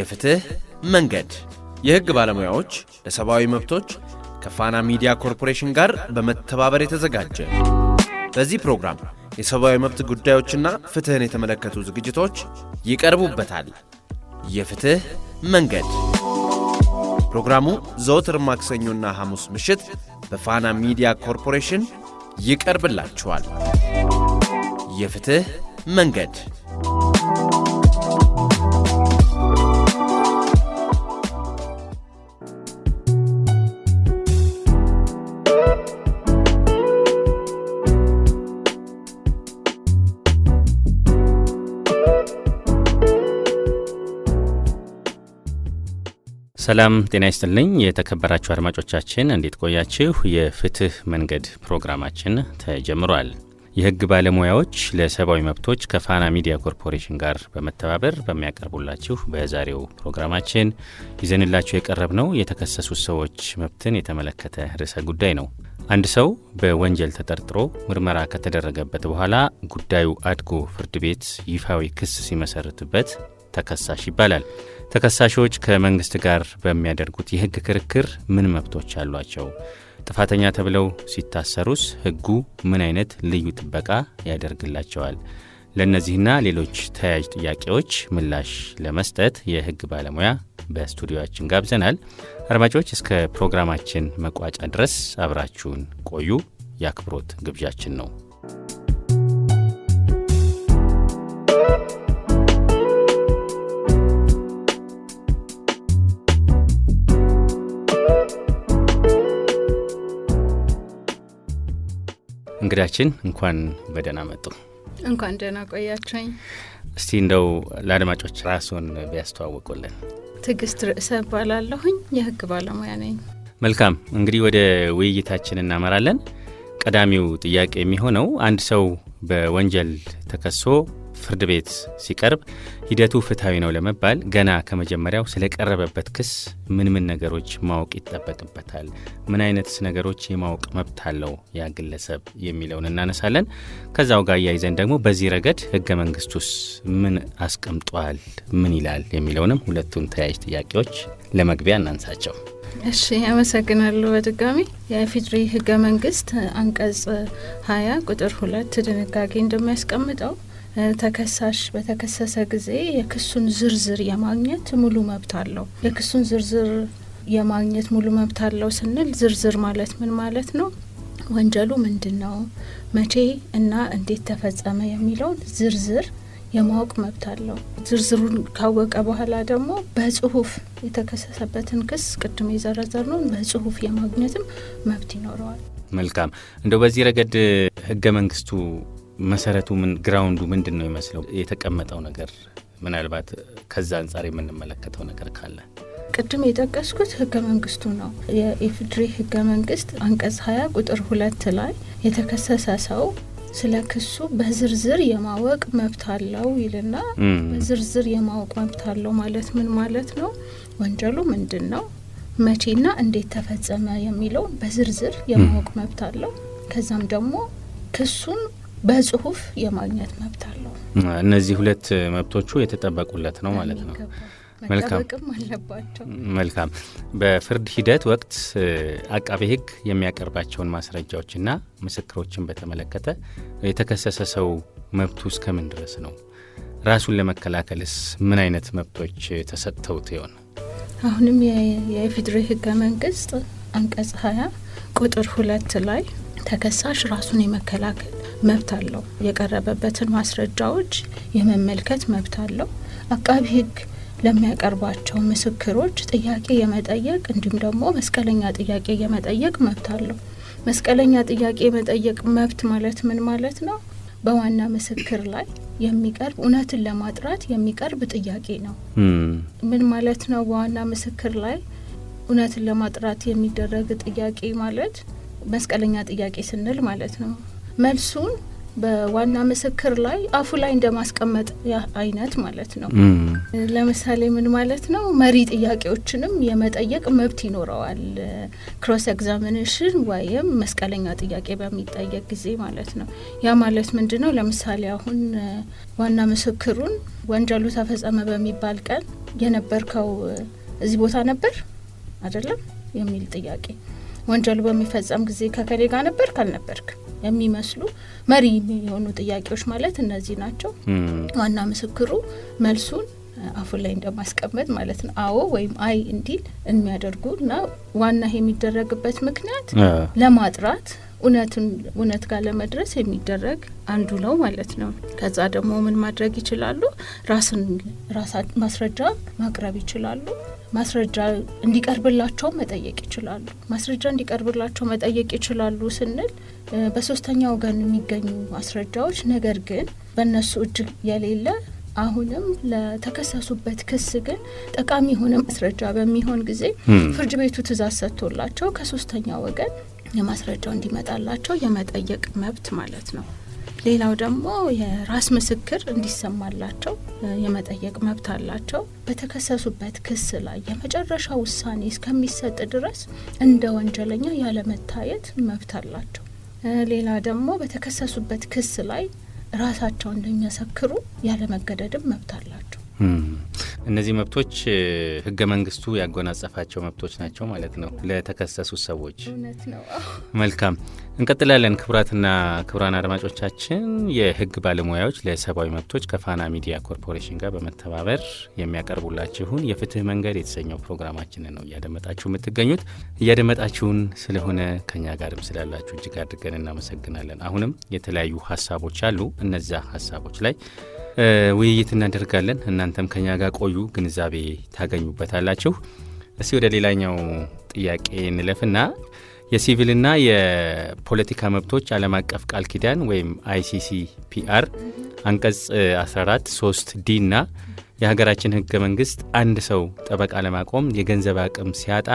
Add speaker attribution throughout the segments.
Speaker 1: የፍትህ መንገድ የህግ ባለሙያዎች ለሰብአዊ መብቶች ከፋና ሚዲያ ኮርፖሬሽን ጋር በመተባበር የተዘጋጀ። በዚህ ፕሮግራም የሰብአዊ መብት ጉዳዮችና ፍትህን የተመለከቱ ዝግጅቶች ይቀርቡበታል። የፍትህ መንገድ ፕሮግራሙ ዘወትር ማክሰኞና ሐሙስ ምሽት በፋና ሚዲያ ኮርፖሬሽን ይቀርብላችኋል። የፍትህ መንገድ
Speaker 2: ሰላም ጤና ይስጥልኝ የተከበራችሁ አድማጮቻችን እንዴት ቆያችሁ? የፍትህ መንገድ ፕሮግራማችን ተጀምሯል። የህግ ባለሙያዎች ለሰብአዊ መብቶች ከፋና ሚዲያ ኮርፖሬሽን ጋር በመተባበር በሚያቀርቡላችሁ በዛሬው ፕሮግራማችን ይዘንላችሁ የቀረብነው የተከሰሱ ሰዎች መብትን የተመለከተ ርዕሰ ጉዳይ ነው። አንድ ሰው በወንጀል ተጠርጥሮ ምርመራ ከተደረገበት በኋላ ጉዳዩ አድጎ ፍርድ ቤት ይፋዊ ክስ ሲመሰርትበት ተከሳሽ ይባላል። ተከሳሾች ከመንግስት ጋር በሚያደርጉት የህግ ክርክር ምን መብቶች አሏቸው? ጥፋተኛ ተብለው ሲታሰሩስ ህጉ ምን አይነት ልዩ ጥበቃ ያደርግላቸዋል? ለእነዚህና ሌሎች ተያያዥ ጥያቄዎች ምላሽ ለመስጠት የህግ ባለሙያ በስቱዲዮአችን ጋብዘናል። አድማጮች እስከ ፕሮግራማችን መቋጫ ድረስ አብራችሁን ቆዩ የአክብሮት ግብዣችን ነው። እንግዳችን እንኳን በደህና መጡ።
Speaker 3: እንኳን ደህና ቆያችሁኝ።
Speaker 2: እስቲ እንደው ለአድማጮች ራስዎን ቢያስተዋውቁልን።
Speaker 3: ትዕግስት ርዕሰ እባላለሁኝ፣ የህግ ባለሙያ ነኝ።
Speaker 2: መልካም፣ እንግዲህ ወደ ውይይታችን እናመራለን። ቀዳሚው ጥያቄ የሚሆነው አንድ ሰው በወንጀል ተከሶ ፍርድ ቤት ሲቀርብ ሂደቱ ፍትሐዊ ነው ለመባል ገና ከመጀመሪያው ስለቀረበበት ክስ ምን ነገሮች ማወቅ ይጠበቅበታል? ምን አይነትስ ነገሮች የማወቅ መብት አለው ያ ግለሰብ የሚለውን እናነሳለን። ከዛው ጋር ያይዘን ደግሞ በዚህ ረገድ ህገ መንግስቱስ ምን አስቀምጧል፣ ምን ይላል የሚለውንም ሁለቱን ተያያዥ ጥያቄዎች ለመግቢያ እናንሳቸው።
Speaker 3: እሺ፣ አመሰግናለሁ። በድጋሚ የኢፌዴሪ ህገ መንግስት አንቀጽ 20 ቁጥር 2 ድንጋጌ እንደሚያስቀምጠው ተከሳሽ በተከሰሰ ጊዜ የክሱን ዝርዝር የማግኘት ሙሉ መብት አለው። የክሱን ዝርዝር የማግኘት ሙሉ መብት አለው ስንል ዝርዝር ማለት ምን ማለት ነው? ወንጀሉ ምንድነው፣ መቼ እና እንዴት ተፈጸመ የሚለውን ዝርዝር የማወቅ መብት አለው። ዝርዝሩን ካወቀ በኋላ ደግሞ በጽሁፍ የተከሰሰበትን ክስ ቅድም የዘረዘርነውን በጽሁፍ የማግኘትም መብት ይኖረዋል።
Speaker 2: መልካም። እንደው በዚህ ረገድ ህገ መንግስቱ መሰረቱ ምን ግራውንዱ ምንድን ነው ይመስለው? የተቀመጠው ነገር ምናልባት ከዛ አንጻር የምንመለከተው ነገር ካለ።
Speaker 3: ቅድም የጠቀስኩት ህገ መንግስቱ ነው። የኢፌዴሪ ህገ መንግስት አንቀጽ 20 ቁጥር 2 ላይ የተከሰሰ ሰው ስለ ክሱ በዝርዝር የማወቅ መብት አለው ይልና በዝርዝር የማወቅ መብት አለው ማለት ምን ማለት ነው? ወንጀሉ ምንድን ነው፣ መቼና እንዴት ተፈጸመ የሚለው በዝርዝር የማወቅ መብት አለው። ከዛም ደግሞ ክሱን በጽሁፍ የማግኘት መብት አለው።
Speaker 2: እነዚህ ሁለት መብቶቹ የተጠበቁለት ነው ማለት ነው። መልካም
Speaker 3: አለባቸው።
Speaker 2: መልካም። በፍርድ ሂደት ወቅት አቃቤ ህግ የሚያቀርባቸውን ማስረጃዎችና ምስክሮችን በተመለከተ የተከሰሰ ሰው መብቱ እስከምን ድረስ ነው? ራሱን ለመከላከልስ ምን አይነት መብቶች ተሰጥተውት ይሆን?
Speaker 3: አሁንም የኢፌዴሪ ህገ መንግስት አንቀጽ 20 ቁጥር 2 ላይ ተከሳሽ ራሱን የመከላከል መብት አለው። የቀረበበትን ማስረጃዎች የመመልከት መብት አለው። አቃቤ ህግ ለሚያቀርባቸው ምስክሮች ጥያቄ የመጠየቅ እንዲሁም ደግሞ መስቀለኛ ጥያቄ የመጠየቅ መብት አለው። መስቀለኛ ጥያቄ የመጠየቅ መብት ማለት ምን ማለት ነው? በዋና ምስክር ላይ የሚቀርብ እውነትን ለማጥራት የሚቀርብ ጥያቄ ነው። ምን ማለት ነው? በዋና ምስክር ላይ እውነትን ለማጥራት የሚደረግ ጥያቄ ማለት መስቀለኛ ጥያቄ ስንል ማለት ነው መልሱን በዋና ምስክር ላይ አፉ ላይ እንደማስቀመጥ አይነት ማለት ነው። ለምሳሌ ምን ማለት ነው? መሪ ጥያቄዎችንም የመጠየቅ መብት ይኖረዋል። ክሮስ ኤግዛሚኔሽን ወይም መስቀለኛ ጥያቄ በሚጠየቅ ጊዜ ማለት ነው። ያ ማለት ምንድነው? ለምሳሌ አሁን ዋና ምስክሩን ወንጀሉ ተፈጸመ በሚባል ቀን የነበርከው እዚህ ቦታ ነበር አይደለም የሚል ጥያቄ፣ ወንጀሉ በሚፈጸም ጊዜ ከከሌ ጋር ነበር ካልነበርክ የሚመስሉ መሪ የሆኑ ጥያቄዎች ማለት እነዚህ ናቸው። ዋና ምስክሩ መልሱን አፉ ላይ እንደማስቀመጥ ማለት ነው አዎ ወይም አይ እንዲል የሚያደርጉና ዋና የሚደረግበት ምክንያት ለማጥራት እውነት ጋር ለመድረስ የሚደረግ አንዱ ነው ማለት ነው። ከዛ ደግሞ ምን ማድረግ ይችላሉ? ማስረጃ ማቅረብ ይችላሉ። ማስረጃ እንዲቀርብላቸው መጠየቅ ይችላሉ። ማስረጃ እንዲቀርብላቸው መጠየቅ ይችላሉ ስንል በሶስተኛ ወገን የሚገኙ ማስረጃዎች ነገር ግን በእነሱ እጅ የሌለ አሁንም ለተከሰሱበት ክስ ግን ጠቃሚ የሆነ ማስረጃ በሚሆን ጊዜ ፍርድ ቤቱ ትእዛዝ ሰጥቶላቸው ከሶስተኛ ወገን የማስረጃው እንዲመጣላቸው የመጠየቅ መብት ማለት ነው። ሌላው ደግሞ የራስ ምስክር እንዲሰማላቸው የመጠየቅ መብት አላቸው። በተከሰሱበት ክስ ላይ የመጨረሻ ውሳኔ እስከሚሰጥ ድረስ እንደ ወንጀለኛ ያለመታየት መብት አላቸው። ሌላ ደግሞ በተከሰሱበት ክስ ላይ ራሳቸው እንደሚመሰክሩ ያለመገደድም መብት አላቸው።
Speaker 2: እነዚህ መብቶች ህገ መንግስቱ ያጎናጸፋቸው መብቶች ናቸው ማለት ነው ለተከሰሱ ሰዎች።
Speaker 3: እውነት ነው።
Speaker 2: መልካም እንቀጥላለን። ክቡራትና ክቡራን አድማጮቻችን የህግ ባለሙያዎች ለሰብአዊ መብቶች ከፋና ሚዲያ ኮርፖሬሽን ጋር በመተባበር የሚያቀርቡላችሁን የፍትህ መንገድ የተሰኘው ፕሮግራማችንን ነው እያደመጣችሁ የምትገኙት። እያደመጣችሁን ስለሆነ ከኛ ጋርም ስላላችሁ እጅግ አድርገን እናመሰግናለን። አሁንም የተለያዩ ሀሳቦች አሉ። እነዛ ሀሳቦች ላይ ውይይት እናደርጋለን። እናንተም ከኛ ጋር ቆዩ፣ ግንዛቤ ታገኙበታላችሁ። እስቲ ወደ ሌላኛው ጥያቄ እንለፍና የሲቪልና የፖለቲካ መብቶች ዓለም አቀፍ ቃል ኪዳን ወይም ICCPR አንቀጽ 14 3 ዲ እና የሀገራችን ህገ መንግስት አንድ ሰው ጠበቃ ለማቆም የገንዘብ አቅም ሲያጣ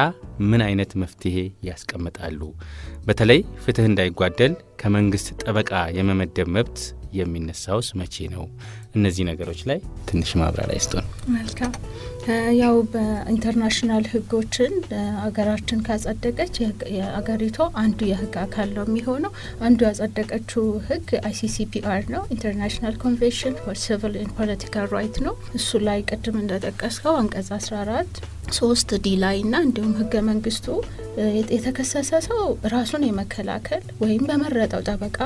Speaker 2: ምን አይነት መፍትሄ ያስቀምጣሉ? በተለይ ፍትህ እንዳይጓደል ከመንግስት ጠበቃ የመመደብ መብት የሚነሳውስ መቼ ነው? እነዚህ ነገሮች ላይ ትንሽ ማብራሪያ ይስጡን።
Speaker 3: መልካም። ያው በኢንተርናሽናል ህጎችን አገራችን ካጸደቀች የአገሪቷ አንዱ የህግ አካል ነው የሚሆነው። አንዱ ያጸደቀችው ህግ ICCPR ነው፣ ኢንተርናሽናል ኮንቬንሽን ፎር ሲቪል ኤንድ ፖለቲካል ራይት ነው። እሱ ላይ ቅድም እንደጠቀስከው አንቀጽ 14 3 ዲ ላይ እና እንዲሁም ህገ መንግስቱ የተከሰሰ ሰው ራሱን የመከላከል ወይም በመረጠው ጠበቃ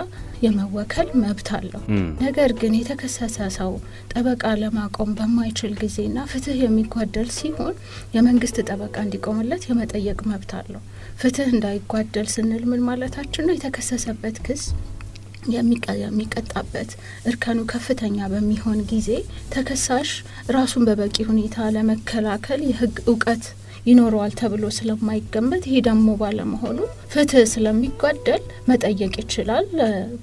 Speaker 3: የመወከል መብት አለው። ነገር ግን የተከሰሰ ሰው ጠበቃ ለማቆም በማይችል ጊዜና ፍትህ የሚጓደል ሲሆን የመንግስት ጠበቃ እንዲቆምለት የመጠየቅ መብት አለው። ፍትህ እንዳይጓደል ስንል ምን ማለታችን ነው? የተከሰሰበት ክስ የሚቀጣበት እርከኑ ከፍተኛ በሚሆን ጊዜ ተከሳሽ ራሱን በበቂ ሁኔታ ለመከላከል የህግ እውቀት ይኖረዋል ተብሎ ስለማይገመት ይሄ ደግሞ ባለመሆኑ ፍትህ ስለሚጓደል መጠየቅ ይችላል።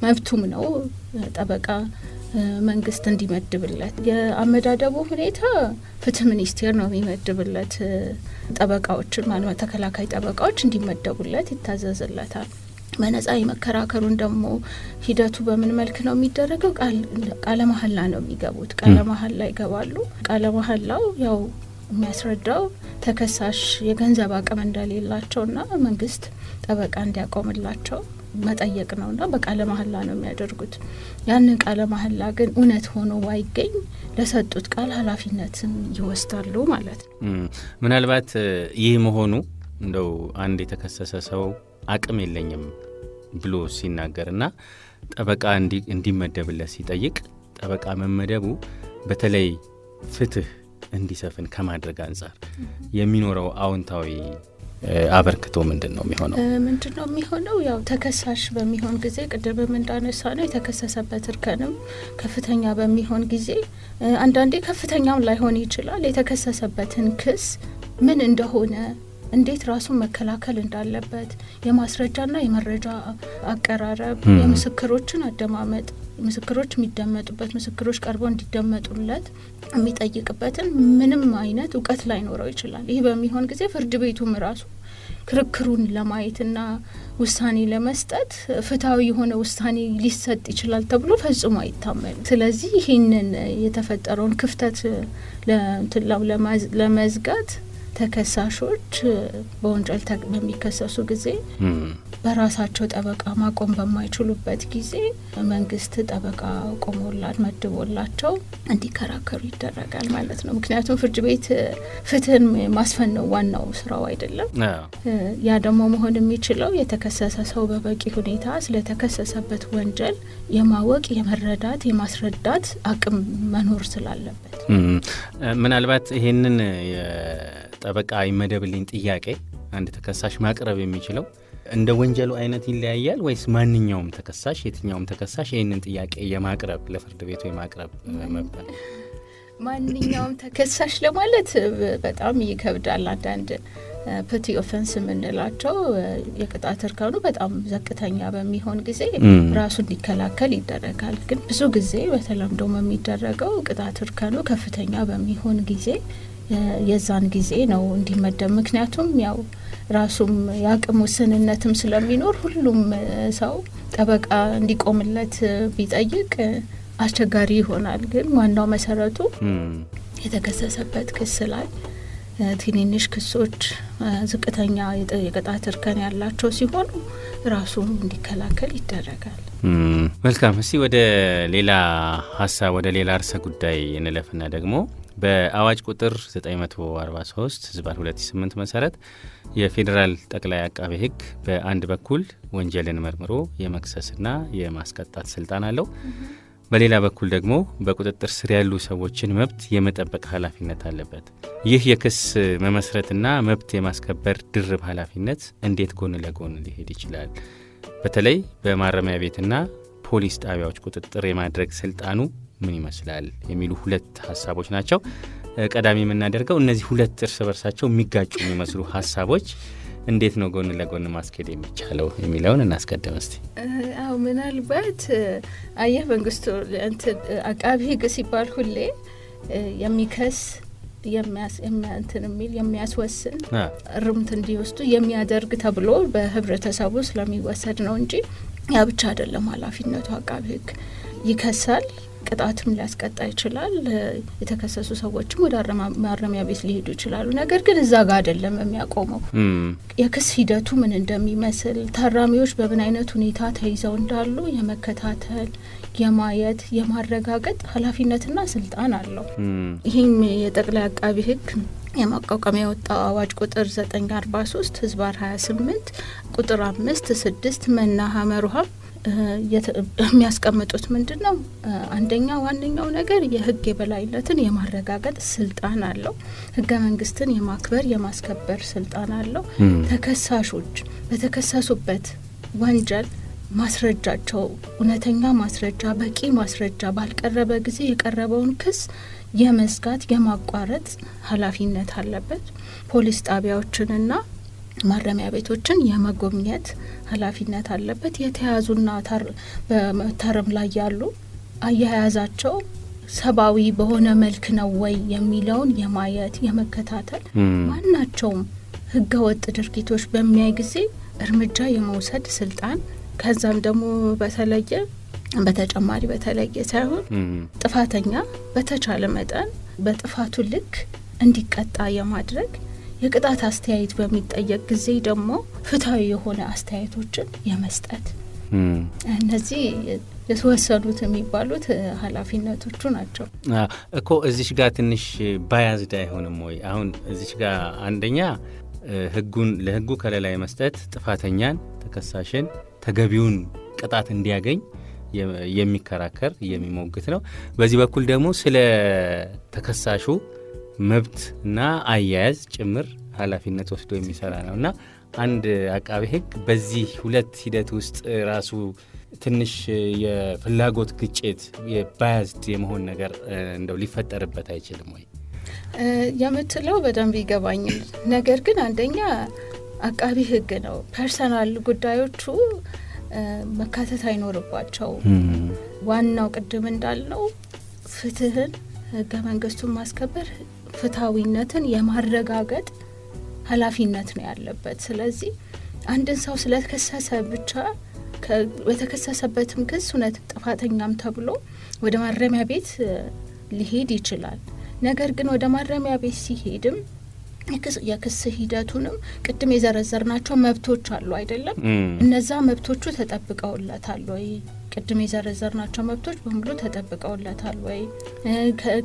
Speaker 3: መብቱም ነው ጠበቃ መንግስት እንዲመድብለት። የአመዳደቡ ሁኔታ ፍትህ ሚኒስቴር ነው የሚመድብለት። ጠበቃዎችን ማለት ተከላካይ ጠበቃዎች እንዲመደቡለት ይታዘዝለታል። በነጻ የመከራከሩን ደግሞ ሂደቱ በምን መልክ ነው የሚደረገው? ቃለ መሐላ ነው የሚገቡት። ቃለ መሐላ ይገባሉ። ቃለ መሐላው ያው የሚያስረዳው ተከሳሽ የገንዘብ አቅም እንደሌላቸውና መንግስት ጠበቃ እንዲያቆምላቸው መጠየቅ ነውና በቃለ መሐላ ነው የሚያደርጉት። ያንን ቃለ መሐላ ግን እውነት ሆኖ ባይገኝ ለሰጡት ቃል ኃላፊነትን ይወስዳሉ ማለት ነው።
Speaker 2: ምናልባት ይህ መሆኑ እንደው አንድ የተከሰሰ ሰው አቅም የለኝም ብሎ ሲናገርና ጠበቃ እንዲመደብለት ሲጠይቅ ጠበቃ መመደቡ በተለይ ፍትህ እንዲሰፍን ከማድረግ አንጻር የሚኖረው አዎንታዊ አበርክቶ ምንድን ነው የሚሆነው?
Speaker 3: ምንድን ነው የሚሆነው? ያው ተከሳሽ በሚሆን ጊዜ ቅድምም እንዳነሳ ነው የተከሰሰበት እርከንም ከፍተኛ በሚሆን ጊዜ አንዳንዴ ከፍተኛም ላይሆን ይችላል። የተከሰሰበትን ክስ ምን እንደሆነ እንዴት ራሱን መከላከል እንዳለበት የማስረጃና የመረጃ አቀራረብ፣ የምስክሮችን አደማመጥ፣ ምስክሮች የሚደመጡበት ምስክሮች ቀርበው እንዲደመጡለት የሚጠይቅበትን ምንም አይነት እውቀት ላይኖረው ይችላል። ይህ በሚሆን ጊዜ ፍርድ ቤቱም ራሱ ክርክሩን ለማየትና ውሳኔ ለመስጠት ፍትሐዊ የሆነ ውሳኔ ሊሰጥ ይችላል ተብሎ ፈጽሞ አይታመንም። ስለዚህ ይህንን የተፈጠረውን ክፍተት ለመዝጋት ተከሳሾች በወንጀል በሚከሰሱ ጊዜ በራሳቸው ጠበቃ ማቆም በማይችሉበት ጊዜ መንግስት ጠበቃ ቆሞላል መድቦላቸው እንዲከራከሩ ይደረጋል ማለት ነው። ምክንያቱም ፍርድ ቤት ፍትህን ማስፈን ነው ዋናው ስራው አይደለም። ያ ደግሞ መሆን የሚችለው የተከሰሰ ሰው በበቂ ሁኔታ ስለተከሰሰበት ወንጀል የማወቅ፣ የመረዳት፣ የማስረዳት አቅም መኖር ስላለበት
Speaker 2: ምናልባት ይሄንን ጠበቃ ይመደብልኝ ጥያቄ አንድ ተከሳሽ ማቅረብ የሚችለው እንደ ወንጀሉ አይነት ይለያያል ወይስ ማንኛውም ተከሳሽ የትኛውም ተከሳሽ ይህንን ጥያቄ የማቅረብ ለፍርድ ቤቱ የማቅረብ መብት ነው?
Speaker 3: ማንኛውም ተከሳሽ ለማለት በጣም ይከብዳል። አንዳንድ ፕቲ ኦፈንስ የምንላቸው የቅጣት እርከኑ በጣም ዝቅተኛ በሚሆን ጊዜ ራሱ እንዲከላከል ይደረጋል። ግን ብዙ ጊዜ በተለምዶ የሚደረገው ቅጣት እርከኑ ከፍተኛ በሚሆን ጊዜ የዛን ጊዜ ነው እንዲመደብ። ምክንያቱም ያው ራሱም የአቅም ውስንነትም ስለሚኖር ሁሉም ሰው ጠበቃ እንዲቆምለት ቢጠይቅ አስቸጋሪ ይሆናል። ግን ዋናው መሰረቱ የተከሰሰበት ክስ ላይ ትንንሽ ክሶች ዝቅተኛ የቅጣት እርከን ያላቸው ሲሆኑ ራሱ እንዲከላከል ይደረጋል።
Speaker 2: መልካም። እስቲ ወደ ሌላ ሀሳብ ወደ ሌላ ርዕሰ ጉዳይ እንለፍና ደግሞ በአዋጅ ቁጥር 943/2008 መሰረት የፌዴራል ጠቅላይ አቃቤ ሕግ በአንድ በኩል ወንጀልን መርምሮ የመክሰስና የማስቀጣት ስልጣን አለው። በሌላ በኩል ደግሞ በቁጥጥር ስር ያሉ ሰዎችን መብት የመጠበቅ ኃላፊነት አለበት። ይህ የክስ መመስረትና መብት የማስከበር ድርብ ኃላፊነት እንዴት ጎን ለጎን ሊሄድ ይችላል? በተለይ በማረሚያ ቤትና ፖሊስ ጣቢያዎች ቁጥጥር የማድረግ ስልጣኑ ምን ይመስላል የሚሉ ሁለት ሀሳቦች ናቸው። ቀዳሚ የምናደርገው እነዚህ ሁለት እርስ በርሳቸው የሚጋጩ የሚመስሉ ሀሳቦች እንዴት ነው ጎን ለጎን ማስኬድ የሚቻለው የሚለውን እናስቀድም እስቲ።
Speaker 3: አዎ ምናልባት አየህ መንግስቱ አቃቤ ሕግ ሲባል ሁሌ የሚከስ የሚያስወስን እርምት እንዲወስዱ የሚያደርግ ተብሎ በህብረተሰቡ ስለሚወሰድ ነው እንጂ ያ ብቻ አይደለም ኃላፊነቱ። አቃቤ ሕግ ይከሳል፣ ቅጣትም ሊያስቀጣ ይችላል። የተከሰሱ ሰዎችም ወደ ማረሚያ ቤት ሊሄዱ ይችላሉ። ነገር ግን እዛ ጋር አይደለም የሚያቆመው። የክስ ሂደቱ ምን እንደሚመስል፣ ታራሚዎች በምን አይነት ሁኔታ ተይዘው እንዳሉ የመከታተል፣ የማየት፣ የማረጋገጥ ኃላፊነትና ስልጣን አለው። ይህም የጠቅላይ አቃቤ ሕግ የማቋቋሚያ የወጣው አዋጅ ቁጥር 943/28 ቁጥር 5/6 መናሀ መርሃ የሚያስቀምጡት ምንድን ነው? አንደኛ ዋነኛው ነገር የህግ የበላይነትን የማረጋገጥ ስልጣን አለው። ህገ መንግስትን የማክበር የማስከበር ስልጣን አለው። ተከሳሾች በተከሰሱበት ወንጀል ማስረጃቸው እውነተኛ ማስረጃ፣ በቂ ማስረጃ ባልቀረበ ጊዜ የቀረበውን ክስ የመዝጋት የማቋረጥ ኃላፊነት አለበት። ፖሊስ ጣቢያዎችንና ማረሚያ ቤቶችን የመጎብኘት ኃላፊነት አለበት። የተያዙና በመታረም ላይ ያሉ አያያዛቸው ሰብአዊ በሆነ መልክ ነው ወይ የሚለውን የማየት የመከታተል፣ ማናቸውም ህገወጥ ድርጊቶች በሚያይ ጊዜ እርምጃ የመውሰድ ስልጣን፣ ከዛም ደግሞ በተጨማሪ በተለየ ሳይሆን ጥፋተኛ በተቻለ መጠን በጥፋቱ ልክ እንዲቀጣ የማድረግ፣ የቅጣት አስተያየት በሚጠየቅ ጊዜ ደግሞ ፍትሐዊ የሆነ አስተያየቶችን የመስጠት፣ እነዚህ የተወሰኑት የሚባሉት ኃላፊነቶቹ ናቸው።
Speaker 2: እኮ እዚሽ ጋር ትንሽ ባያዝድ አይሆንም ወይ? አሁን እዚሽ ጋር አንደኛ ለህጉ ከለላ የመስጠት፣ ጥፋተኛን ተከሳሽን ተገቢውን ቅጣት እንዲያገኝ የሚከራከር የሚሞግት ነው። በዚህ በኩል ደግሞ ስለ ተከሳሹ መብትና አያያዝ ጭምር ኃላፊነት ወስዶ የሚሰራ ነው እና አንድ አቃቤ ሕግ በዚህ ሁለት ሂደት ውስጥ ራሱ ትንሽ የፍላጎት ግጭት የባያዝድ የመሆን ነገር እንደው ሊፈጠርበት አይችልም ወይ
Speaker 3: የምትለው በደንብ ይገባኛል። ነገር ግን አንደኛ አቃቤ ሕግ ነው። ፐርሰናል ጉዳዮቹ መካተት አይኖርባቸው። ዋናው ቅድም እንዳልነው ፍትህን፣ ህገ መንግስቱን ማስከበር፣ ፍትሐዊነትን የማረጋገጥ ኃላፊነት ነው ያለበት። ስለዚህ አንድን ሰው ስለተከሰሰ ብቻ በተከሰሰበትም ክስ እውነት ጥፋተኛም ተብሎ ወደ ማረሚያ ቤት ሊሄድ ይችላል። ነገር ግን ወደ ማረሚያ ቤት ሲሄድም የክስ ሂደቱንም ቅድም የዘረዘርናቸው መብቶች አሉ አይደለም? እነዛ መብቶቹ ተጠብቀውለታል ወይ? ቅድም የዘረዘርናቸው መብቶች በሙሉ ተጠብቀውለታል ወይ?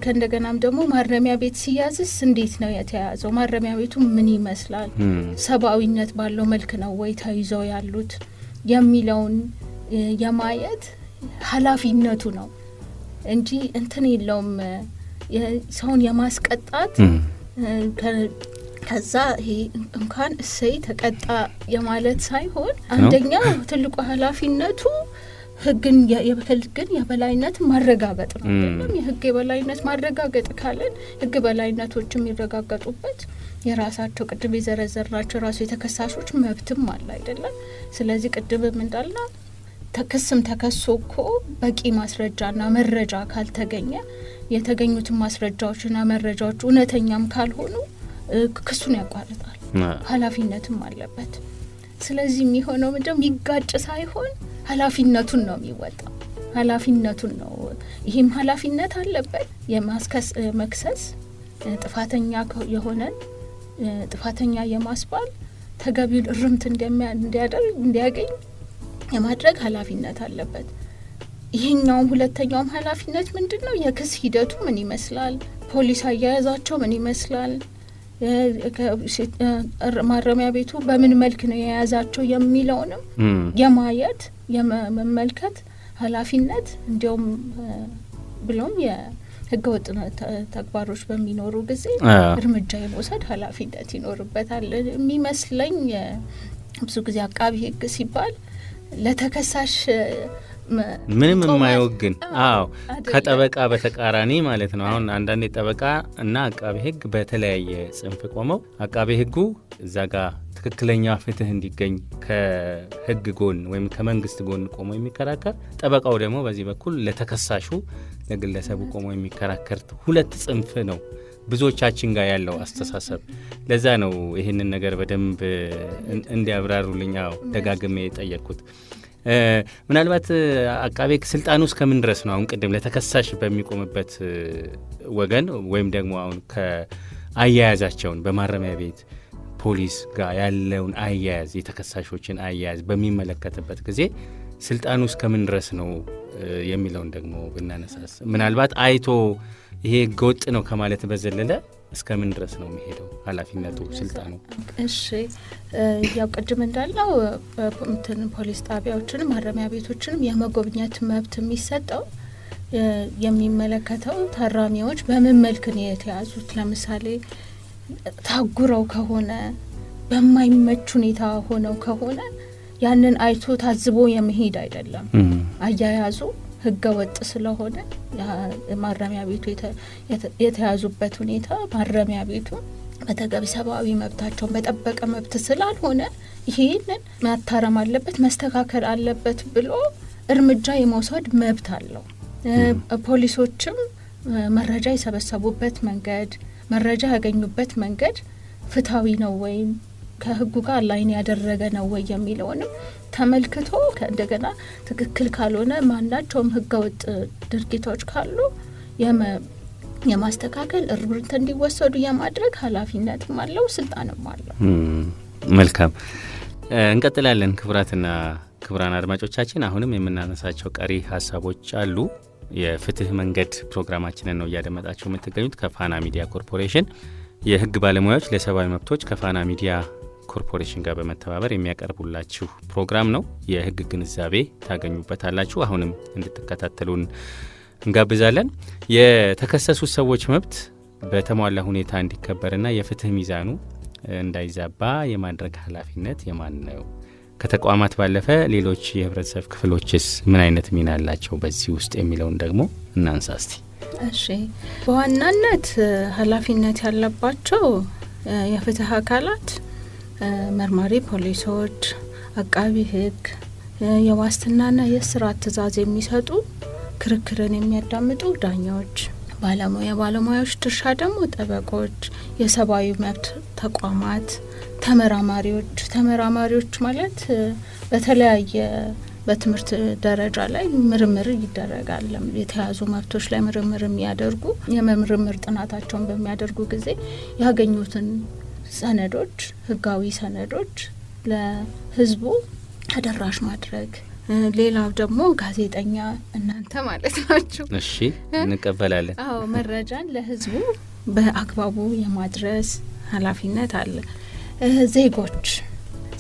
Speaker 3: ከእንደገናም ደግሞ ማረሚያ ቤት ሲያዝስ እንዴት ነው የተያዘው? ማረሚያ ቤቱ ምን ይመስላል? ሰብአዊነት ባለው መልክ ነው ወይ ተይዘው ያሉት የሚለውን የማየት ኃላፊነቱ ነው እንጂ እንትን የለውም ሰውን የማስቀጣት ከዛ ይሄ እንኳን እሰይ ተቀጣ የማለት ሳይሆን አንደኛ ትልቁ ኃላፊነቱ ህግን የበላይነት ማረጋገጥ ነው አይደለም? የህግ የበላይነት ማረጋገጥ ካለን ህግ በላይነቶች የሚረጋገጡበት የራሳቸው ቅድም የዘረዘርናቸው ራሱ የተከሳሾች መብትም አለ አይደለም? ስለዚህ ቅድምም እንዳልና ክስም ተከሶ እኮ በቂ ማስረጃና መረጃ ካልተገኘ የተገኙትን ማስረጃዎችና መረጃዎች እውነተኛም ካልሆኑ ክሱን ያቋርጣል፣ ኃላፊነትም አለበት። ስለዚህ የሚሆነው ምንድነው? የሚጋጭ ሳይሆን ኃላፊነቱን ነው የሚወጣው። ኃላፊነቱን ነው ይህም ኃላፊነት አለበት መክሰስ ጥፋተኛ የሆነን ጥፋተኛ የማስባል ተገቢውን እርምት እንዲያገኝ የማድረግ ኃላፊነት አለበት። ይሄኛውም ሁለተኛውም ኃላፊነት ምንድነው? የክስ ሂደቱ ምን ይመስላል? ፖሊስ አያያዛቸው ምን ይመስላል? ማረሚያ ቤቱ በምን መልክ ነው የያዛቸው የሚለውንም የማየት የመመልከት ኃላፊነት እንዲያውም ብሎም የህገወጥ ተግባሮች በሚኖሩ ጊዜ እርምጃ የመውሰድ ኃላፊነት ይኖርበታል የሚመስለኝ። ብዙ ጊዜ አቃቢ ህግ ሲባል ለተከሳሽ
Speaker 2: ምንም የማይወግን ከጠበቃ በተቃራኒ ማለት ነው። አሁን አንዳንዴ ጠበቃ እና አቃቤ ህግ በተለያየ ጽንፍ ቆመው አቃቤ ህጉ እዛ ጋር ትክክለኛ ፍትህ እንዲገኝ ከህግ ጎን ወይም ከመንግስት ጎን ቆሞ የሚከራከር፣ ጠበቃው ደግሞ በዚህ በኩል ለተከሳሹ ለግለሰቡ ቆሞ የሚከራከር ሁለት ጽንፍ ነው ብዙዎቻችን ጋር ያለው አስተሳሰብ። ለዛ ነው ይህንን ነገር በደንብ እንዲያብራሩልኝ ደጋግሜ የጠየቅኩት። ምናልባት አቃቤ ህግ ስልጣኑ እስከምን ድረስ ነው? አሁን ቅድም ለተከሳሽ በሚቆምበት ወገን ወይም ደግሞ አሁን ከአያያዛቸውን በማረሚያ ቤት ፖሊስ ጋር ያለውን አያያዝ የተከሳሾችን አያያዝ በሚመለከትበት ጊዜ ስልጣኑ እስከምን ድረስ ነው የሚለውን ደግሞ ብናነሳስ፣ ምናልባት አይቶ ይሄ ህገወጥ ነው ከማለት በዘለለ እስከምን ድረስ ነው የሚሄደው ኃላፊነቱ ስልጣኑ?
Speaker 3: እሺ ያው ቅድም እንዳልነው ፖሊስ ጣቢያዎችንም ማረሚያ ቤቶችንም የመጎብኘት መብት የሚሰጠው የሚመለከተው ታራሚዎች በምን መልክ ነው የተያዙት። ለምሳሌ ታጉረው ከሆነ በማይመች ሁኔታ ሆነው ከሆነ ያንን አይቶ ታዝቦ የመሄድ አይደለም። አያያዙ ህገ ወጥ ስለሆነ ማረሚያ ቤቱ የተያዙበት ሁኔታ ማረሚያ ቤቱ በተገቢ ሰብአዊ መብታቸውን በጠበቀ መብት ስላልሆነ ይሄንን ማታረም አለበት፣ መስተካከል አለበት ብሎ እርምጃ የመውሰድ መብት አለው። ፖሊሶችም መረጃ የሰበሰቡበት መንገድ፣ መረጃ ያገኙበት መንገድ ፍትሃዊ ነው ወይም ከህጉ ጋር ላይን ያደረገ ነው ወይ የሚለውንም ተመልክቶ እንደገና ትክክል ካልሆነ ማናቸውም ህገወጥ ድርጊቶች ካሉ የማስተካከል እርምት እንዲወሰዱ የማድረግ ኃላፊነትም አለው፣ ስልጣንም አለው።
Speaker 2: መልካም እንቀጥላለን። ክቡራትና ክቡራን አድማጮቻችን አሁንም የምናነሳቸው ቀሪ ሀሳቦች አሉ። የፍትህ መንገድ ፕሮግራማችንን ነው እያደመጣችሁ የምትገኙት። ከፋና ሚዲያ ኮርፖሬሽን የህግ ባለሙያዎች ለሰብአዊ መብቶች ከፋና ሚዲያ ኮርፖሬሽን ጋር በመተባበር የሚያቀርቡላችሁ ፕሮግራም ነው። የህግ ግንዛቤ ታገኙበታላችሁ። አሁንም እንድትከታተሉን እንጋብዛለን። የተከሰሱት ሰዎች መብት በተሟላ ሁኔታ እንዲከበርና የፍትህ ሚዛኑ እንዳይዛባ የማድረግ ኃላፊነት የማን ነው? ከተቋማት ባለፈ ሌሎች የህብረተሰብ ክፍሎችስ ምን አይነት ሚና አላቸው በዚህ ውስጥ የሚለውን ደግሞ እናንሳ እስቲ።
Speaker 3: እሺ፣ በዋናነት ኃላፊነት ያለባቸው የፍትህ አካላት መርማሪ ፖሊሶች፣ አቃቢ ህግ፣ የዋስትናና የእስራት ትዕዛዝ የሚሰጡ፣ ክርክርን የሚያዳምጡ ዳኞች፣ ባለሙያዎች ድርሻ ደግሞ ጠበቆች፣ የሰብአዊ መብት ተቋማት፣ ተመራማሪዎች ማለት በተለያየ በትምህርት ደረጃ ላይ ምርምር ይደረጋል። የተያዙ መብቶች ላይ ምርምር የሚያደርጉ የምርምር ጥናታቸውን በሚያደርጉ ጊዜ ያገኙትን ሰነዶች ህጋዊ ሰነዶች ለህዝቡ ተደራሽ ማድረግ። ሌላው ደግሞ ጋዜጠኛ እናንተ ማለት ናችሁ።
Speaker 2: እሺ እንቀበላለን።
Speaker 3: አዎ መረጃን ለህዝቡ በአግባቡ የማድረስ ኃላፊነት አለ።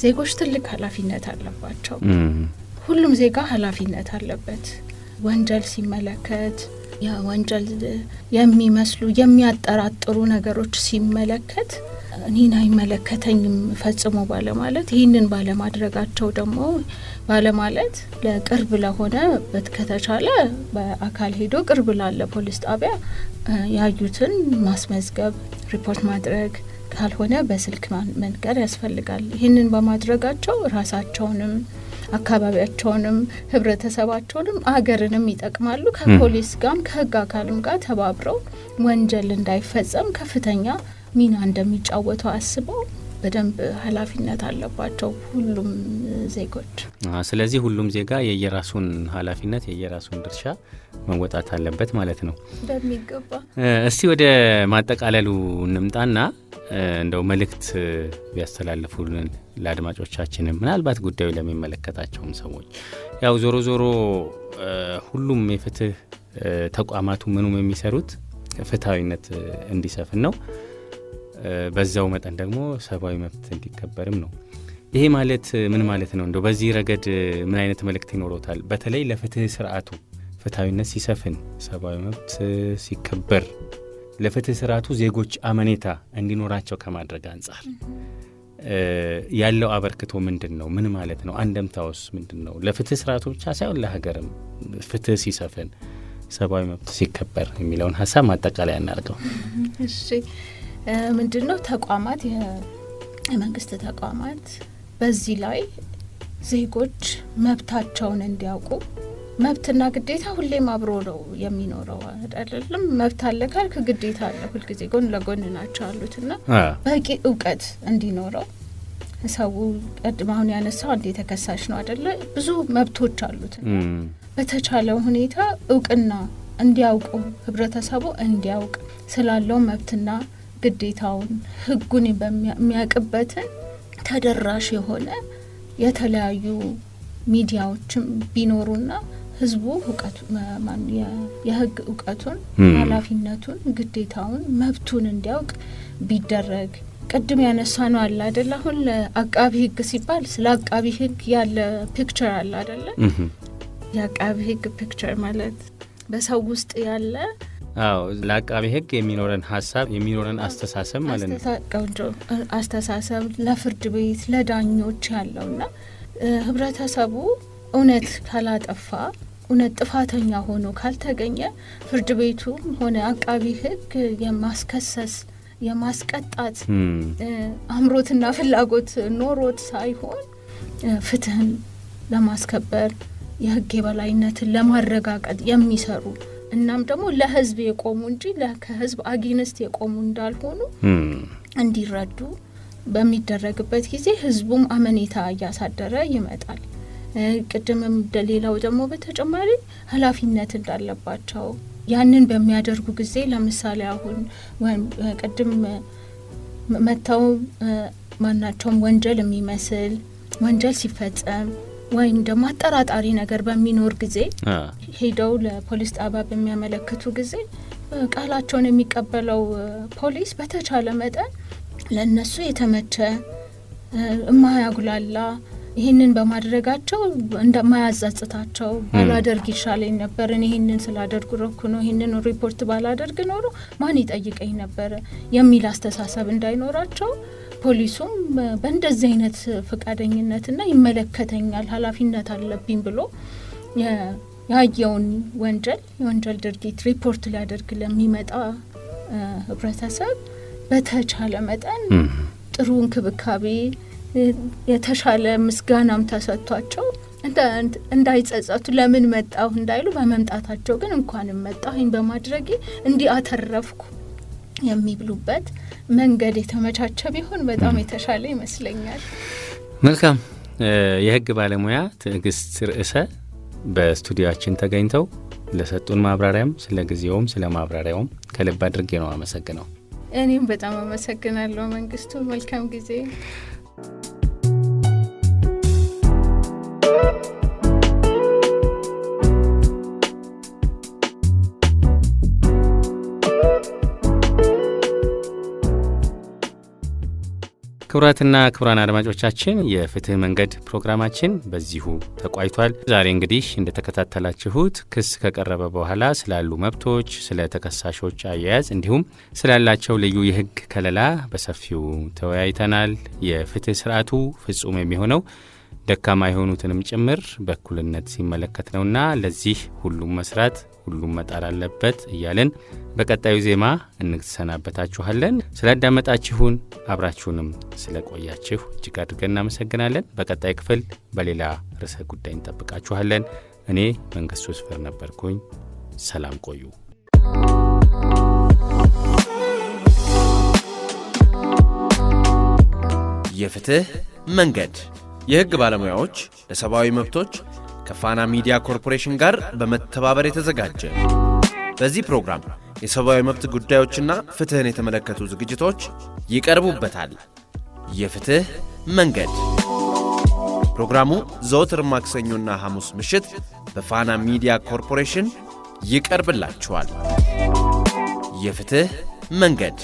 Speaker 3: ዜጎች ትልቅ ኃላፊነት አለባቸው። ሁሉም ዜጋ ኃላፊነት አለበት። ወንጀል ሲመለከት የወንጀል የሚመስሉ የሚያጠራጥሩ ነገሮች ሲመለከት እኔን አይመለከተኝም ፈጽሞ ባለማለት ይህንን ባለማድረጋቸው ደግሞ ባለማለት ለቅርብ ለሆነ ከተቻለ በአካል ሄዶ ቅርብ ላለ ፖሊስ ጣቢያ ያዩትን ማስመዝገብ ሪፖርት ማድረግ ካልሆነ በስልክ መንገር ያስፈልጋል። ይህንን በማድረጋቸው ራሳቸውንም አካባቢያቸውንም ህብረተሰባቸውንም አገርንም ይጠቅማሉ። ከፖሊስ ጋርም ከህግ አካልም ጋር ተባብረው ወንጀል እንዳይፈጸም ከፍተኛ ሚና እንደሚጫወቱ አስበው በደንብ ኃላፊነት አለባቸው ሁሉም ዜጎች።
Speaker 2: ስለዚህ ሁሉም ዜጋ የየራሱን ኃላፊነት የየራሱን ድርሻ መወጣት አለበት ማለት ነው
Speaker 3: በሚገባ።
Speaker 2: እስቲ ወደ ማጠቃለሉ እንምጣና እንደው መልእክት ቢያስተላልፉልን ለአድማጮቻችንም ምናልባት ጉዳዩ ለሚመለከታቸውም ሰዎች ያው ዞሮ ዞሮ ሁሉም የፍትህ ተቋማቱ ምኑም የሚሰሩት ፍትሃዊነት እንዲሰፍን ነው። በዛው መጠን ደግሞ ሰብአዊ መብት እንዲከበርም ነው። ይሄ ማለት ምን ማለት ነው? እንደው በዚህ ረገድ ምን አይነት መልእክት ይኖሮታል? በተለይ ለፍትህ ስርዓቱ ፍትሃዊነት ሲሰፍን፣ ሰብአዊ መብት ሲከበር፣ ለፍትህ ስርዓቱ ዜጎች አመኔታ እንዲኖራቸው ከማድረግ አንጻር ያለው አበርክቶ ምንድን ነው? ምን ማለት ነው? አንደምታውስ ምንድን ነው? ለፍትህ ስርዓቱ ብቻ ሳይሆን ለሀገርም ፍትህ ሲሰፍን፣ ሰብአዊ መብት ሲከበር የሚለውን ሀሳብ ማጠቃለያ እናድርገው።
Speaker 3: እሺ ምንድን ነው ተቋማት የመንግስት ተቋማት በዚህ ላይ ዜጎች መብታቸውን እንዲያውቁ መብትና ግዴታ ሁሌም አብሮ ነው የሚኖረው አይደለም። መብት አለ ካልክ ግዴታ አለ፣ ሁልጊዜ ጎን ለጎን ናቸው አሉትና በቂ እውቀት እንዲኖረው ሰው ቀድማውን ያነሳው አንዴ ተከሳሽ ነው አይደለ? ብዙ መብቶች አሉት። በተቻለው ሁኔታ እውቅና እንዲያውቁ ህብረተሰቡ እንዲያውቅ ስላለው መብትና ግዴታውን ህጉን በሚያውቅበትን ተደራሽ የሆነ የተለያዩ ሚዲያዎችም ቢኖሩና ህዝቡ የህግ እውቀቱን ኃላፊነቱን ግዴታውን መብቱን እንዲያውቅ ቢደረግ። ቅድም ያነሳ ነው አለ አይደል? አሁን ለአቃቢ ህግ ሲባል ስለ አቃቢ ህግ ያለ ፒክቸር አለ አይደለ? የአቃቢ ህግ ፒክቸር ማለት በሰው ውስጥ ያለ
Speaker 2: ለአቃቢ ህግ የሚኖረን ሀሳብ የሚኖረን አስተሳሰብ ማለት ነው።
Speaker 3: አስተሳሰብ ለፍርድ ቤት ለዳኞች ያለውና ህብረተሰቡ እውነት ካላጠፋ እውነት ጥፋተኛ ሆኖ ካልተገኘ ፍርድ ቤቱ ሆነ አቃቢ ህግ የማስከሰስ የማስቀጣት አምሮትና ፍላጎት ኖሮት ሳይሆን ፍትህን ለማስከበር የህግ የበላይነትን ለማረጋገጥ የሚሰሩ እናም ደግሞ ለህዝብ የቆሙ እንጂ ከህዝብ አጊንስት የቆሙ እንዳልሆኑ እንዲረዱ በሚደረግበት ጊዜ ህዝቡም አመኔታ እያሳደረ ይመጣል። ቅድምም ሌላው ደግሞ በተጨማሪ ኃላፊነት እንዳለባቸው ያንን በሚያደርጉ ጊዜ ለምሳሌ አሁን ቅድም መተው ማናቸውም ወንጀል የሚመስል ወንጀል ሲፈጸም ወይም ደግሞ አጠራጣሪ ነገር በሚኖር ጊዜ ሄደው ለፖሊስ ጣቢያ በሚያመለክቱ ጊዜ ቃላቸውን የሚቀበለው ፖሊስ በተቻለ መጠን ለነሱ የተመቸ የማያጉላላ ይህንን በማድረጋቸው እንደማያዛጽታቸው ባላደርግ ይሻለኝ ነበር፣ ይህንን ስላደርጉ ረኩ ነው፣ ይህንን ሪፖርት ባላደርግ ኖሮ ማን ይጠይቀኝ ነበር የሚል አስተሳሰብ እንዳይኖራቸው ፖሊሱም በእንደዚህ አይነት ፈቃደኝነትና ይመለከተኛል ኃላፊነት አለብኝ ብሎ ያየውን የወንጀል ድርጊት ሪፖርት ሊያደርግ ለሚመጣ ህብረተሰብ በተቻለ መጠን ጥሩ እንክብካቤ የተሻለ ምስጋናም ተሰጥቷቸው እንዳይጸጸቱ ለምን መጣሁ እንዳይሉ በመምጣታቸው ግን እንኳንም መጣሁኝ በማድረጌ እንዲህ አተረፍኩ የሚብሉበት መንገድ የተመቻቸ ቢሆን በጣም የተሻለ ይመስለኛል።
Speaker 2: መልካም። የህግ ባለሙያ ትዕግስት ርዕሰ በስቱዲዮአችን ተገኝተው ለሰጡን ማብራሪያም ስለ ጊዜውም ስለ ማብራሪያውም ከልብ አድርጌ ነው አመሰግነው።
Speaker 3: እኔም በጣም አመሰግናለሁ መንግስቱ። መልካም ጊዜ።
Speaker 2: ክቡራትና ክቡራን አድማጮቻችን የፍትህ መንገድ ፕሮግራማችን በዚሁ ተቋይቷል። ዛሬ እንግዲህ እንደተከታተላችሁት ክስ ከቀረበ በኋላ ስላሉ መብቶች፣ ስለ ተከሳሾች አያያዝ እንዲሁም ስላላቸው ልዩ የህግ ከለላ በሰፊው ተወያይተናል። የፍትህ ስርዓቱ ፍጹም የሚሆነው ደካማ የሆኑትንም ጭምር በእኩልነት ሲመለከት ነውና ለዚህ ሁሉም መስራት ሁሉም መጣር አለበት እያለን በቀጣዩ ዜማ እንሰናበታችኋለን። ስላዳመጣችሁን አብራችሁንም ስለቆያችሁ እጅግ አድርገን እናመሰግናለን። በቀጣይ ክፍል በሌላ ርዕሰ ጉዳይ እንጠብቃችኋለን። እኔ መንግስቱ ስፈር ነበርኩኝ። ሰላም ቆዩ።
Speaker 1: የፍትህ መንገድ የህግ ባለሙያዎች ለሰብአዊ መብቶች ከፋና ሚዲያ ኮርፖሬሽን ጋር በመተባበር የተዘጋጀ። በዚህ ፕሮግራም የሰብአዊ መብት ጉዳዮችና ፍትህን የተመለከቱ ዝግጅቶች ይቀርቡበታል። የፍትህ መንገድ ፕሮግራሙ ዘወትር ማክሰኞና ሐሙስ ምሽት በፋና ሚዲያ ኮርፖሬሽን ይቀርብላችኋል። የፍትህ መንገድ